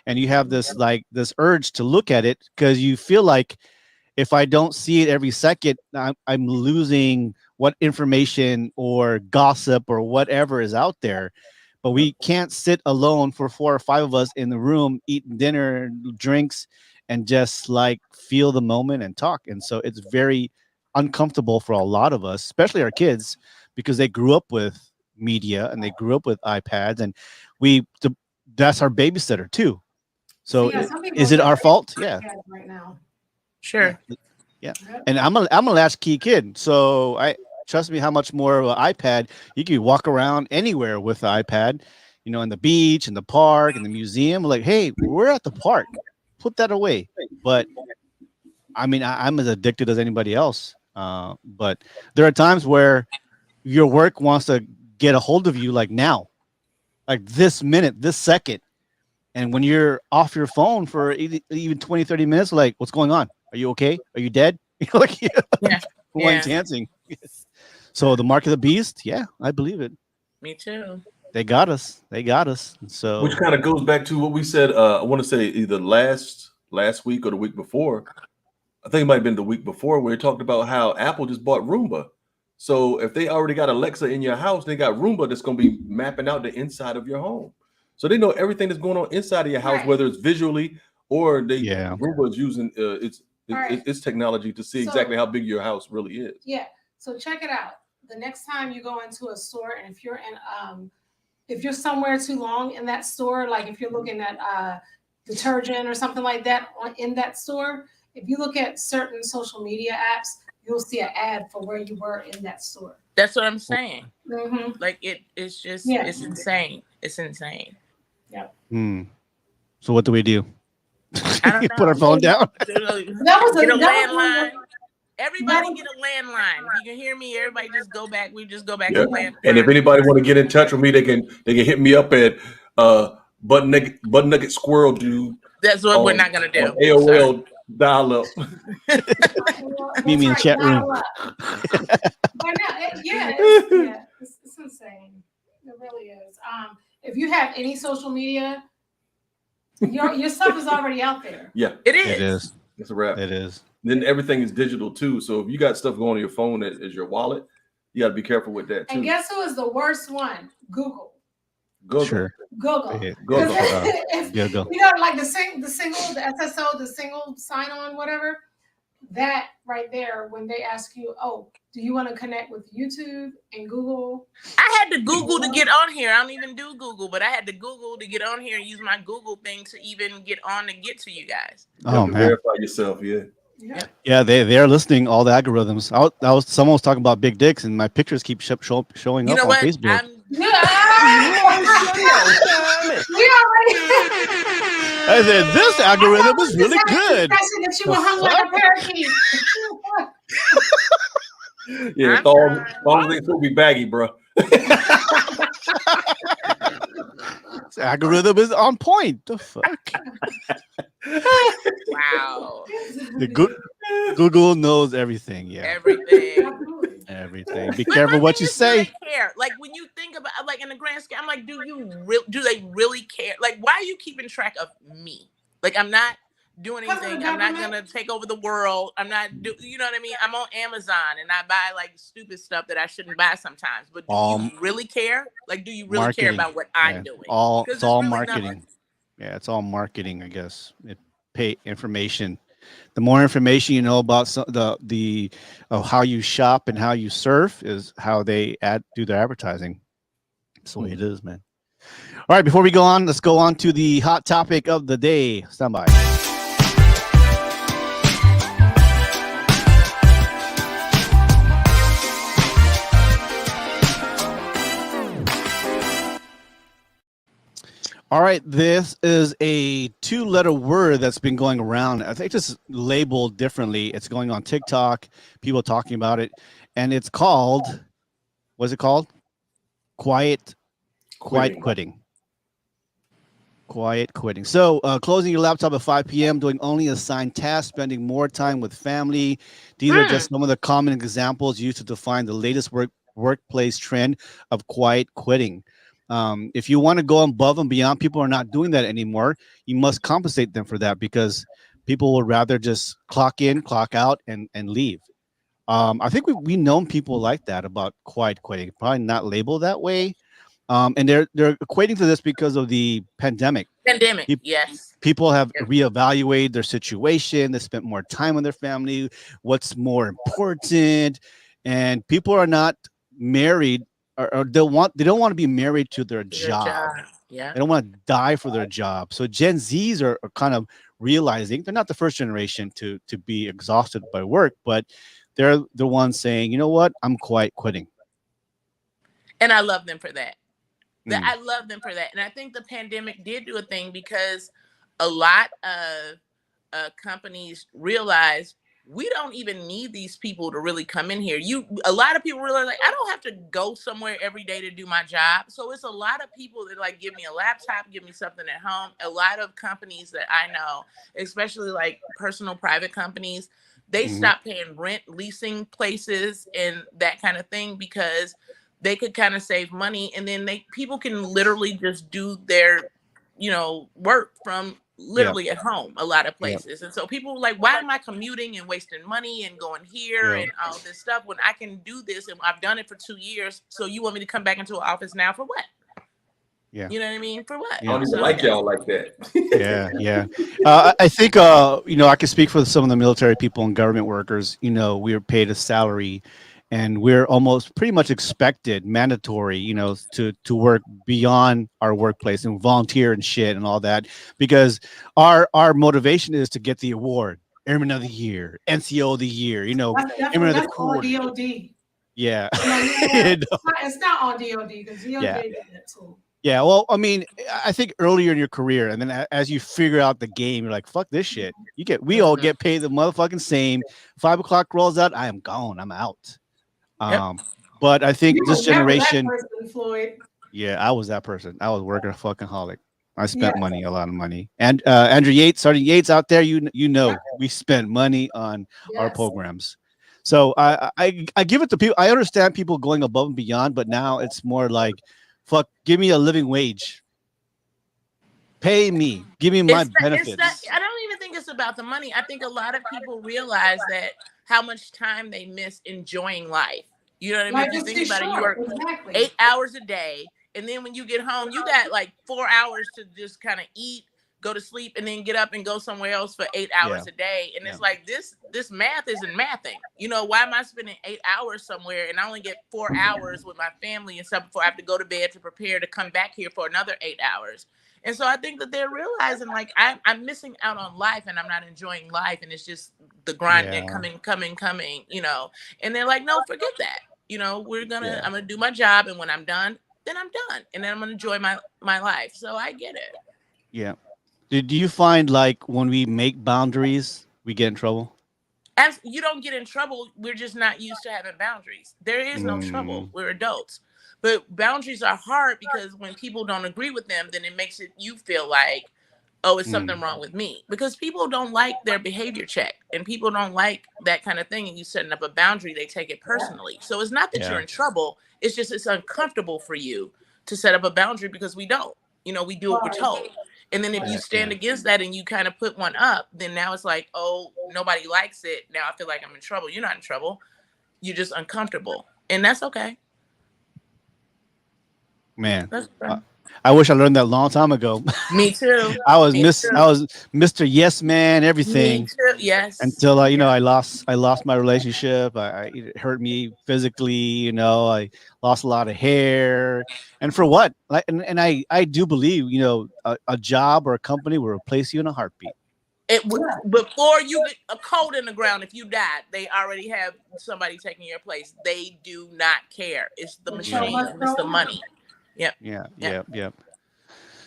and you have this urge to look at it because you feel like if I don't see it every second, I'm losing what information or gossip or whatever is out there. But we can't sit alone for 4 or 5 of us in the room eating dinner, drinks, and just like feel the moment and talk. And so it's very uncomfortable for a lot of us, especially our kids, because they grew up with media and they grew up with iPads, and that's our babysitter too. So Yeah, some people is it our don't fault? have Yeah. iPads right now. Sure. Yeah. And I'm a latchkey kid, so trust me how much more of an iPad you can walk around anywhere with the iPad, in the beach, in the park, in the museum. Like, hey, we're at the park, put that away. But I mean, I'm as addicted as anybody else. But there are times where your work wants to get a hold of you, like now, like this minute, this second. And when you're off your phone for even 20, 30 minutes, like, what's going on? Are you okay? Are you dead? Like, Yeah. one's dancing. So the mark of the beast, yeah, I believe it. Me too. They got us. So Which kind of goes back to what we said. I want to say either last week or the week before. I think it might have been the week before where we talked about how Apple just bought Roomba. So if they already got Alexa in your house, they got Roomba that's going to be mapping out the inside of your home. So they know everything that's going on inside of your house, Right. whether it's visually or Yeah. Roomba is using its technology to see exactly how big your house really is. Yeah. So check it out. The next time you go into a store, and if you're somewhere too long in that store, like if you're looking at detergent or something like that in that store, if you look at certain social media apps, you'll see an ad for where you were in that store. That's what I'm saying. Mm-hmm. Like it's just Yeah. it's insane. It's insane. So what do we do? I don't know. Put our phone down. That was Get a that was landline. one- Everybody get a landline. If you can hear me, everybody just go back. We just go back Yeah. to landline. And if anybody want to get in touch with me, they can hit me up at Butt Nugget Squirrel Dude. That's what we're not gonna do. on AOL dial up. Meet me in the chat room. It's insane. It really is. If you have any social media, your stuff is already out there. Yeah, It is. It is. it's a wrap. It is. Then everything is digital too. So if you got stuff going on your phone as your wallet, you got to be careful with that too. And guess who is the worst one? Google. Google. Sure. Google. Yeah. Google. Google. Like the SSO, the single sign-on, whatever. That right there, when they ask you, oh, do you want to connect with YouTube and Google? I had to Google to get on here. I don't even do Google, but I had to Google to get on here and use my Google thing to even get on to get to you guys. You have Oh to man. verify yourself. Yeah. Yeah. Yeah, they're listening all the algorithms. Someone was talking about big dicks, and my pictures keep showing You up know on what? Facebook. We already. I said this algorithm is really good. That you were hung like a parakeet. Yeah. I'm All trying. they supposed to be baggy, bro. This algorithm is on point. The fuck? Wow. Google knows everything. Yeah, Everything. Absolutely. everything. Be But careful my what thing you is, do they say. care? Like when you think about, like in the grand scheme, I'm like, do they really care? Like, why are you keeping track of me? Like, I'm not doing Because of the anything. I'm not government. gonna take over the world. I'm not you know what I mean? I'm on Amazon and I buy like stupid stuff that I shouldn't buy sometimes. But do you really care? Like, do you really care Marketing. about what Yeah. I'm doing? It's 'Cause all really marketing. nothing. Yeah, it's all marketing, I guess. It pay information. The more information you know about the of how you shop and how you surf is how they do their advertising. That's the way it is, man. All right, before we go on, let's go on to the hot topic of the day. Stand by. All right, this is a 2-letter word that's been going around. I think just labeled differently. It's going on TikTok, people talking about it, and it's called, what's it called? Quiet quitting. Quiet quitting. So closing your laptop at 5 p.m., doing only assigned tasks, spending more time with family. These are just some of the common examples used to define the latest workplace trend of quiet quitting. If you want to go above and beyond, people are not doing that anymore. You must compensate them for that because people would rather just clock in, clock out, and leave. I think we known people like that about quiet quitting, probably not labeled that way. And they're equating to this because of the pandemic. Yes. People have Yep. reevaluated their situation. They spent more time with their family. What's more important? And people are not married, or they don't want to be married to their job. Yeah. They don't want to die for their job. So Gen Zs are kind of realizing they're not the first generation to be exhausted by work, but they're the ones saying, you know what, I'm quiet quitting. And I love them for that. Mm. I love them for that. And I think the pandemic did do a thing because a lot of companies realized we don't even need these people to really come in here. A lot of people realize like I don't have to go somewhere every day to do my job. So it's a lot of people that like give me a laptop, give me something at home. A lot of companies that I know, especially like personal private companies, they stopped paying rent, leasing places and that kind of thing because they could kind of save money, and then people can literally just do their, work from literally at home. A lot of places, and so people were like, "Why am I commuting and wasting money and going here and all this stuff when I can do this and I've done it for 2 years? So you want me to come back into an office now for what? Yeah, you know what I mean? For what? I don't even like y'all like that. yeah. I think I can speak for some of the military people and government workers. We are paid a salary. And we're almost pretty much expected, mandatory, to work beyond our workplace and volunteer and shit and all that, because our motivation is to get the award, Airman of the Year, NCO of the Year, Airman of the Quarter. All DOD. Yeah. It's not all DOD because DOD did that too. Yeah, well, I mean, I think earlier in your career, and then as you figure out the game, you're like, "Fuck this shit." We all get paid the motherfucking same. 5 o'clock rolls out, I am gone. I'm out. But I think this generation, yeah, I was that person. I was working a fucking holic. I spent money, a lot of money. And Andrew Yates, Sergeant Yates out there, we spent money on our programs. So I give it to people. I understand people going above and beyond, but now it's more like, fuck, give me a living wage. Pay me. Give me my benefits. I don't even think it's about the money. I think a lot of people realize that how much time they miss enjoying life. You know what I mean? If you think about it, you work 8 hours a day, and then when you get home, you got like 4 hours to just kind of eat, go to sleep, and then get up and go somewhere else for 8 hours a day. And it's like this math isn't mathing. Why am I spending 8 hours somewhere and I only get 4 hours with my family and stuff before I have to go to bed to prepare to come back here for another 8 hours? And so I think that they're realizing like I'm missing out on life and I'm not enjoying life, and it's just the grind and coming, and they're like, no, forget that. I'm gonna do my job, and when I'm done, then I'm done, and then I'm gonna enjoy my life. So I get it. Yeah. Do you find like when we make boundaries, we get in trouble? As you don't get in trouble, we're just not used to having boundaries. There is no trouble. We're adults. But boundaries are hard because when people don't agree with them, then it makes you feel like, oh, it's something wrong with me. Because people don't like their behavior check, and people don't like that kind of thing. And you setting up a boundary, they take it personally. So it's not that you're in trouble. It's just it's uncomfortable for you to set up a boundary because we don't. We do what we're told. And then if you stand against that and you kind of put one up, then now it's like, oh, nobody likes it. Now I feel like I'm in trouble. You're not in trouble. You're just uncomfortable. And that's okay. Man, I wish I learned that a long time ago. Me too. I was Mr. Yes Man, everything. Me too. Yes. Until I lost my relationship. It hurt me physically. I lost a lot of hair, and for what? And I do believe a job or a company will replace you in a heartbeat. Before you get a cold in the ground, if you died, they already have somebody taking your place. They do not care. It's the machine and it's the money. Yep. Yeah.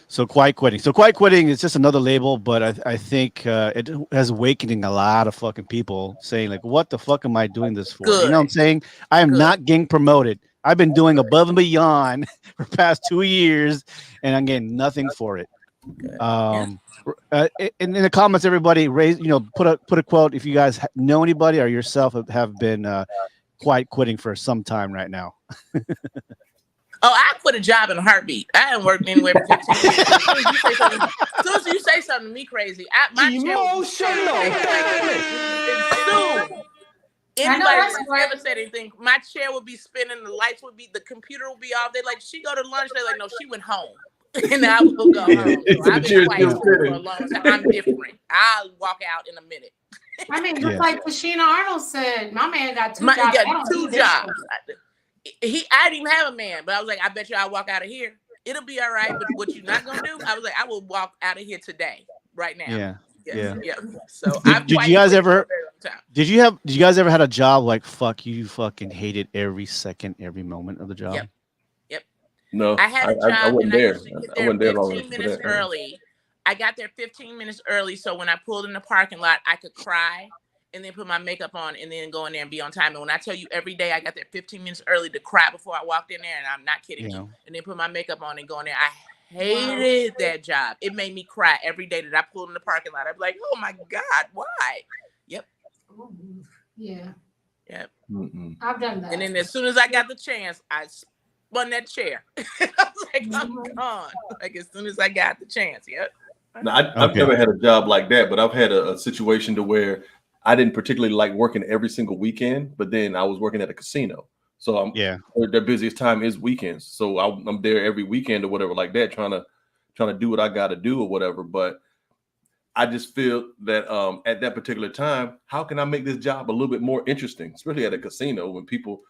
So quiet quitting. So quiet quitting is just another label, but I think it has awakening a lot of fucking people saying like, what the fuck am I doing this for? You know what I'm saying? I am not getting promoted. I've been doing above and beyond for past 2 years, and I'm getting nothing for it. In the comments, everybody raise, put a quote if you guys know anybody or yourself have been quiet quitting for some time right now. Oh, I quit a job in a heartbeat. I haven't worked anywhere for 15 years. As soon as you say something to me crazy, my anybody who's ever said anything, my chair would be spinning, the lights would be, the computer would be off. They're like, she go to lunch. They're like, no, she went home. And I will go home. So I've been quiet for a long time. I'm different. I'll walk out in a minute. I mean, just like Tashina Arnold said, my man got two jobs. Got 2 jobs. I didn't even have a man, but I was like, I bet you I'll walk out of here. It'll be all right. But what you're not gonna do, I was like, I will walk out of here today, right now. Yeah. So did you guys ever had a job like you fucking hated every second, every moment of the job? Yep. No, I had a job I wasn't and there. I used to get there 15 minutes early. I got there 15 minutes early, so when I pulled in the parking lot, I could cry and then put my makeup on and then go in there and be on time. And when I tell you every day I got there 15 minutes early to cry before I walked in there, and I'm not kidding you, and then put my makeup on and go in there, I hated that job. It made me cry every day that I pulled in the parking lot. I'd be like, oh my God, why? Yep. Yeah. Yep. I've done that. And then as soon as I got the chance, I spun that chair. I was like, I'm gone. Like as soon as I got the chance. Yep. No, I've never had a job like that, but I've had a situation to where I didn't particularly like working every single weekend, but then I was working at a casino. So their busiest time is weekends. So I'm there every weekend or whatever like that, trying to do what I got to do or whatever. But I just feel that at that particular time, how can I make this job a little bit more interesting, especially at a casino when people.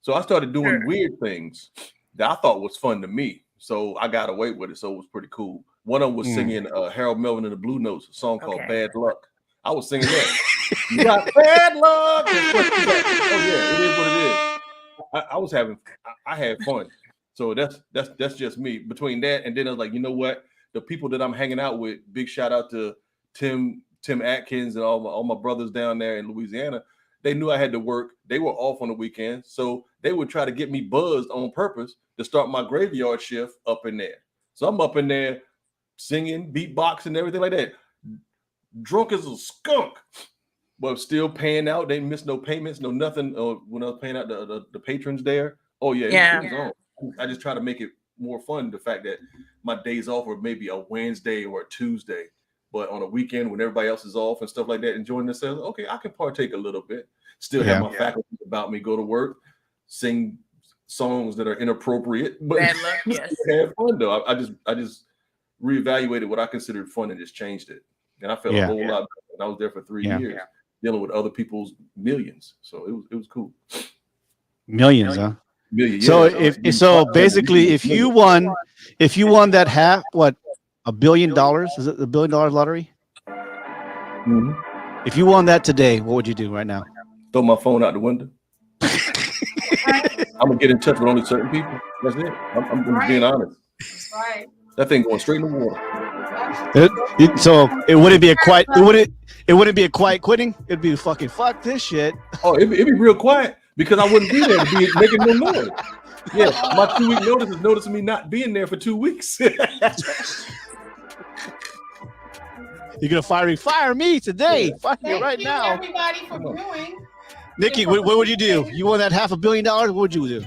So I started doing weird things that I thought was fun to me. So I got away with it. So it was pretty cool. One of them was singing Harold Melvin and the Blue Notes, a song called Bad Luck. I was singing that. You got bad luck. Oh yeah, it is what it is. I had fun. So that's just me. Between that and then I was like, you know what? The people that I'm hanging out with, big shout out to Tim Atkins and all my brothers down there in Louisiana. They knew I had to work. They were off on the weekend. So they would try to get me buzzed on purpose to start my graveyard shift up in there. So I'm up in there singing, beatboxing, everything like that. Drunk as a skunk, but still paying out. They didn't miss no payments, no nothing. When I was paying out the patrons there. Oh yeah. It was on. I just try to make it more fun. The fact that my days off were maybe a Wednesday or a Tuesday, but on a weekend when everybody else is off and stuff like that, enjoying themselves. Okay, I can partake a little bit. Still have my faculty about me. Go to work, sing songs that are inappropriate, but have fun though. I just reevaluated what I considered fun and just changed it. And I felt a whole lot better. And I was there for 3 years dealing with other people's millions. So it was cool. Millions, huh? Millions. So basically if you won that half, what, $1 billion? Is it the $1 billion lottery? Mm-hmm. If you won that today, what would you do right now? Throw my phone out the window. I'm gonna get in touch with only certain people. That's it. I'm just being honest. That's right. That thing going straight in the water. So it wouldn't be a quiet. It wouldn't be a quiet quitting. It'd be fucking fuck this shit. Oh, it'd be real quiet because I wouldn't be there to be making no noise. Yeah, my 2-week notice is noticing me not being there for 2 weeks. You're gonna fire me today. Fire me right now. Everybody for doing. Nikki, what would you do? You won that $500 million. What would you do?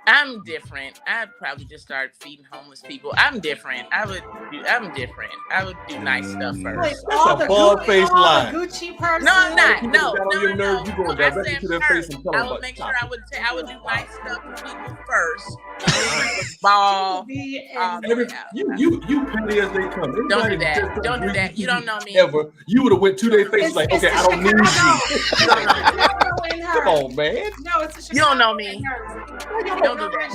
I'm different. I'd probably just start feeding homeless people. I'm different. I would do nice stuff first. That's a bald-faced lie. Gucci person. No, I'm not. No. I would make sure I would do nice stuff for people first. Ball. You petty as they come. Don't do that. Don't do that. You don't know me. Ever. You would have went 2 days face like, okay, I don't need you. Come on, man. No, it's a you don't know me. Don't do that.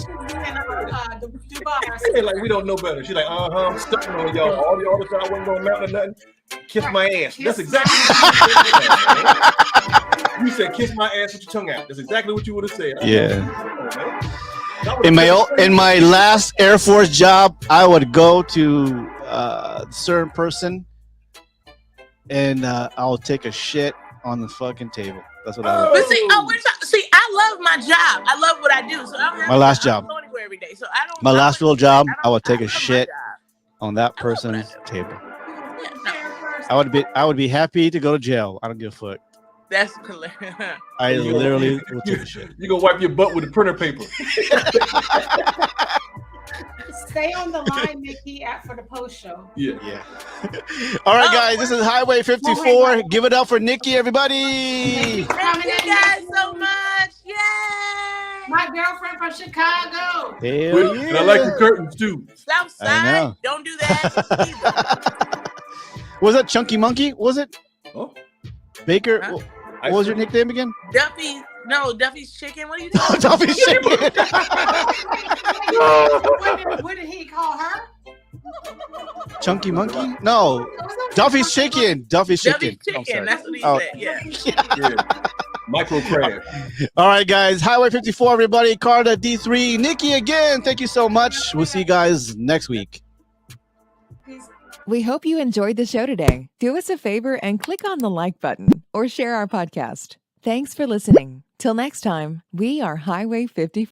Like we don't know better. She's like, I'm stuck on y'all. All the other time I wasn't going out or nothing. Kiss my ass. That's exactly what you said. Kiss my ass with your tongue out. That's exactly what you would have said. Yeah. in my last Air Force job, I would go to a certain person and I'll take a shit on the fucking table. That's what I would. But see, I love my job. I love what I do. So I don't have My last I don't job. go anywhere every day. So I don't. My last real job, I would take a love my shit job. on that I love what I person's do. table. Yeah, no, I would be happy to go to jail. I don't give a fuck. that's hilarious. I literally will take a shit. You gonna wipe your butt with the printer paper. Stay on the line, Nikki, for the post show. Yeah. All right, Oh, guys, this is Highway 54. Give it up for Nikki, everybody. Thank you guys so much. Yay! My girlfriend from Chicago. Hell And I like the curtains too. South I Side, know. don't do that either. Was that Chunky Monkey? Was it Oh, Baker? Huh? What was your nickname again? Duffy's Chicken. What are you talking Duffy's Chicken. What did he call her? Chunky Monkey? No, Duffy's Chicken. Duffy's Chicken. Duffy's I'm Chicken. sorry. That's what he Oh. said. Yeah. yeah. Micro crash. All right, guys. Highway 54, everybody. Carter, D3. Nikki, again, thank you so much. We'll see you guys next week. We hope you enjoyed the show today. Do us a favor and click on the like button or share our podcast. Thanks for listening. Till next time, we are Highway 54.